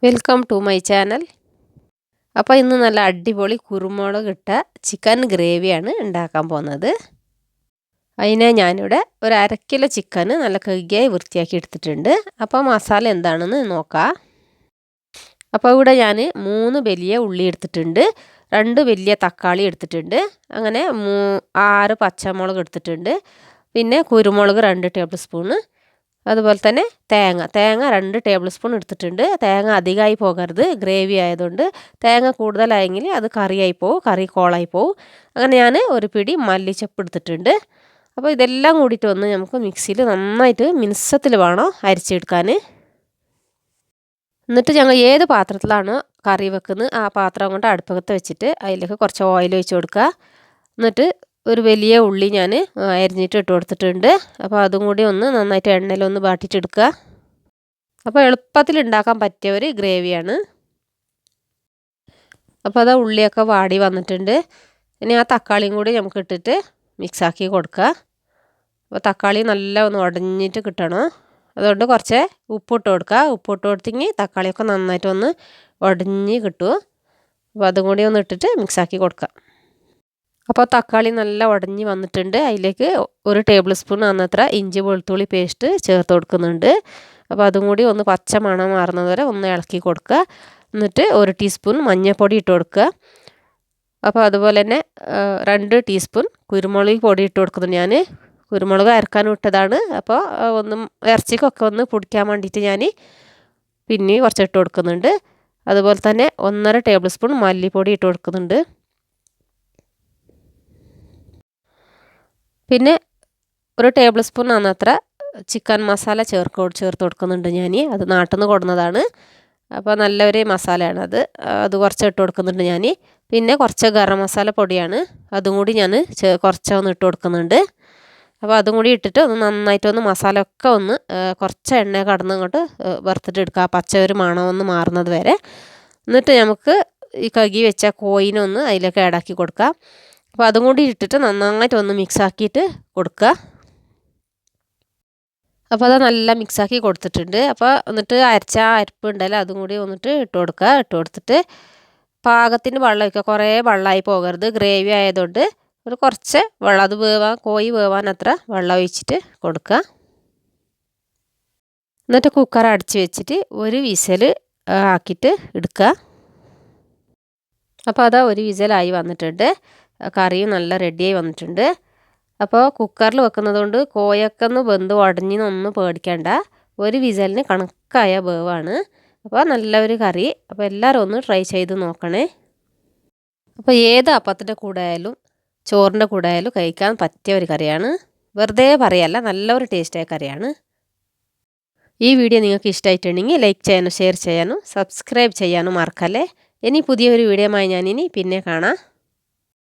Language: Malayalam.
Welcome to my channel. അപ്പോൾ ഇന്ന് നല്ല അടിപൊളി കുരുമുളക് ഇട്ട ചിക്കൻ ഗ്രേവിയാണ് ഉണ്ടാക്കാൻ പോകുന്നത്. അതിനെ ഞാനിവിടെ ഒരു 1/2 കിലോ ചിക്കൻ നല്ല കഴുകിയായി വൃത്തിയാക്കി എടുത്തിട്ടുണ്ട്. അപ്പോൾ മസാല എന്താണെന്ന് നോക്കാം. അപ്പോൾ ഇവിടെ ഞാൻ 3 വലിയ ഉള്ളി എടുത്തിട്ടുണ്ട്, 2 വലിയ തക്കാളി എടുത്തിട്ടുണ്ട്, അങ്ങനെ 6 പച്ചമുളക് എടുത്തിട്ടുണ്ട്, പിന്നെ കുരുമുളക് 2 ടേബിൾ സ്പൂണ്, അതുപോലെ തന്നെ തേങ്ങ 2 ടേബിൾ സ്പൂൺ എടുത്തിട്ടുണ്ട്. തേങ്ങ അധികമായി പോകരുത്, ഗ്രേവി ആയതുകൊണ്ട്. തേങ്ങ കൂടുതലായെങ്കിൽ അത് കറിയായി പോവും, കറി കോളായി പോവും. അങ്ങനെ ഞാൻ ഒരു പിടി മല്ലിച്ചപ്പ് എടുത്തിട്ടുണ്ട്. അപ്പോൾ ഇതെല്ലാം കൂടിയിട്ട് ഒന്ന് നമുക്ക് മിക്സിയിൽ നന്നായിട്ട് മിനുസത്തിൽ വേണം അരിച്ചെടുക്കാൻ. എന്നിട്ട് ഞങ്ങൾ ഏത് പാത്രത്തിലാണോ കറി വെക്കുന്നത് ആ പാത്രം കൊണ്ട് അടുപ്പത്ത് വെച്ചിട്ട് അതിലേക്ക് കുറച്ച് ഓയിൽ ഒഴിച്ച് കൊടുക്കുക. എന്നിട്ട് ഒരു വലിയ ഉള്ളി ഞാൻ അരിഞ്ഞിട്ട് ഇട്ട് കൊടുത്തിട്ടുണ്ട്. അപ്പോൾ അതും കൂടി ഒന്ന് നന്നായിട്ട് എണ്ണയിലൊന്ന് വാട്ടിയിട്ടെടുക്കുക. അപ്പോൾ എളുപ്പത്തിൽ ഉണ്ടാക്കാൻ പറ്റിയ ഒരു ഗ്രേവിയാണ്. അപ്പോൾ അത് ഉള്ളിയൊക്കെ വാടി വന്നിട്ടുണ്ട്. ഇനി ആ തക്കാളിയും കൂടി നമുക്ക് ഇട്ടിട്ട് മിക്സാക്കി കൊടുക്കുക. അപ്പോൾ തക്കാളി നല്ല ഒന്ന് ഉടഞ്ഞിട്ട് കിട്ടണം, അതുകൊണ്ട് കുറച്ച് ഉപ്പിട്ട് കൊടുക്കുക. ഉപ്പിട്ട് കൊടുത്തെങ്കിൽ തക്കാളിയൊക്കെ നന്നായിട്ടൊന്ന് ഉടഞ്ഞ് കിട്ടും. അപ്പോൾ അതും കൂടി ഒന്ന് ഇട്ടിട്ട് മിക്സാക്കി കൊടുക്കുക. അപ്പോൾ തക്കാളി നല്ല ഉടഞ്ഞ് വന്നിട്ടുണ്ട്. അതിലേക്ക് 1 ടേബിൾ സ്പൂൺ അന്നത്ര ഇഞ്ചി വെളുത്തുള്ളി പേസ്റ്റ് ചേർത്ത് കൊടുക്കുന്നുണ്ട്. അപ്പോൾ അതും കൂടി ഒന്ന് പച്ച മണം മാറുന്നത് വരെ ഒന്ന് ഇളക്കി കൊടുക്കുക. എന്നിട്ട് 1 ടീസ്പൂൺ മഞ്ഞൾപ്പൊടി ഇട്ട് കൊടുക്കുക. അപ്പോൾ അതുപോലെ തന്നെ 2 ടീസ്പൂൺ കുരുമുളക് പൊടി ഇട്ട് കൊടുക്കുന്നുണ്ട്. ഞാൻ കുരുമുളക് അരക്കാൻ ഇട്ടതാണ്. അപ്പോൾ ഇറച്ചിക്കൊക്കെ ഒന്ന് പൊടിക്കാൻ വേണ്ടിയിട്ട് ഞാൻ പിന്നെ കുറച്ച് ഇട്ട് കൊടുക്കുന്നുണ്ട്. അതുപോലെ തന്നെ 1.5 ടേബിൾ സ്പൂൺ മല്ലിപ്പൊടി ഇട്ട് കൊടുക്കുന്നുണ്ട്. പിന്നെ 1 ടേബിൾ സ്പൂൺ അന്നത്ര ചിക്കൻ മസാല ചേർത്ത് കൊടുക്കുന്നുണ്ട് ഞാൻ. അത് നാട്ടിൽ നിന്ന് കൊടുന്നതാണ്. അപ്പോൾ നല്ലൊരു മസാലയാണ് അത് കുറച്ച് ഇട്ട് കൊടുക്കുന്നുണ്ട് ഞാൻ. പിന്നെ കുറച്ച് ഗരം മസാല പൊടിയാണ്, അതും കൂടി ഞാൻ കുറച്ചൊന്ന് ഇട്ട് കൊടുക്കുന്നുണ്ട്. അപ്പോൾ അതും കൂടി ഇട്ടിട്ട് ഒന്ന് നന്നായിട്ടൊന്ന് മസാല ഒക്കെ ഒന്ന് കുറച്ച് എണ്ണ കടന്ന് ഇങ്ങോട്ട് വറുത്തിട്ട് എടുക്കുക, പച്ച ഒരു മണം ഒന്ന് മാറുന്നത് വരെ. എന്നിട്ട് നമുക്ക് ഈ കഴുകി വെച്ച കോയിനൊന്ന് അതിലേക്ക് ആഡാക്കി കൊടുക്കാം. അപ്പോൾ അതും കൂടി ഇട്ടിട്ട് നന്നായിട്ട് ഒന്ന് മിക്സാക്കിയിട്ട് കൊടുക്കുക. അപ്പോൾ അത് നല്ല മിക്സാക്കി കൊടുത്തിട്ടുണ്ട്. അപ്പോൾ എന്നിട്ട് അരച്ച അരപ്പ് ഉണ്ടല്ലോ അതും കൂടി വന്നിട്ട് ഇട്ട് കൊടുക്കുക. ഇട്ട് കൊടുത്തിട്ട് പാകത്തിന് വെള്ളം ഒഴിക്കുക. കുറേ വെള്ളമായി പോകരുത്, ഗ്രേവി ആയതുകൊണ്ട് ഒരു കുറച്ച് വെള്ളം, അത് കോഴി വേവാൻ അത്ര വെള്ളം ഒഴിച്ചിട്ട് കൊടുക്കുക. എന്നിട്ട് കുക്കർ അടച്ച് വെച്ചിട്ട് ഒരു വിസിൽ ആക്കിയിട്ട് എടുക്കുക. അപ്പോൾ അതാ ഒരു വിസിലായി വന്നിട്ടുണ്ട്, കറിയും നല്ല റെഡിയായി വന്നിട്ടുണ്ട്. അപ്പോൾ കുക്കറിൽ വെക്കുന്നത് കൊണ്ട് കോയൊക്കെ ഒന്ന് വെന്ത് ഉടഞ്ഞൊന്നും പേടിക്കേണ്ട, ഒരു വിസിലിന് കണക്കായ വേവാണ്. അപ്പോൾ നല്ലൊരു കറി. അപ്പോൾ എല്ലാവരും ഒന്ന് ട്രൈ ചെയ്ത് നോക്കണേ. അപ്പോൾ ഏത് അപ്പത്തിൻ്റെ കൂടെ ആയാലും ചോറിൻ്റെ കൂടെ ആയാലും കഴിക്കാൻ പറ്റിയ ഒരു കറിയാണ്. വെറുതെ പറയല്ല, നല്ലൊരു ടേസ്റ്റായ കറിയാണ്. ഈ വീഡിയോ നിങ്ങൾക്ക് ഇഷ്ടമായിട്ടുണ്ടെങ്കിൽ ലൈക്ക് ചെയ്യാനും ഷെയർ ചെയ്യാനും സബ്സ്ക്രൈബ് ചെയ്യാനും മറക്കല്ലേ. ഇനി പുതിയൊരു വീഡിയോയുമായി ഞാനിനി പിന്നെ കാണാം.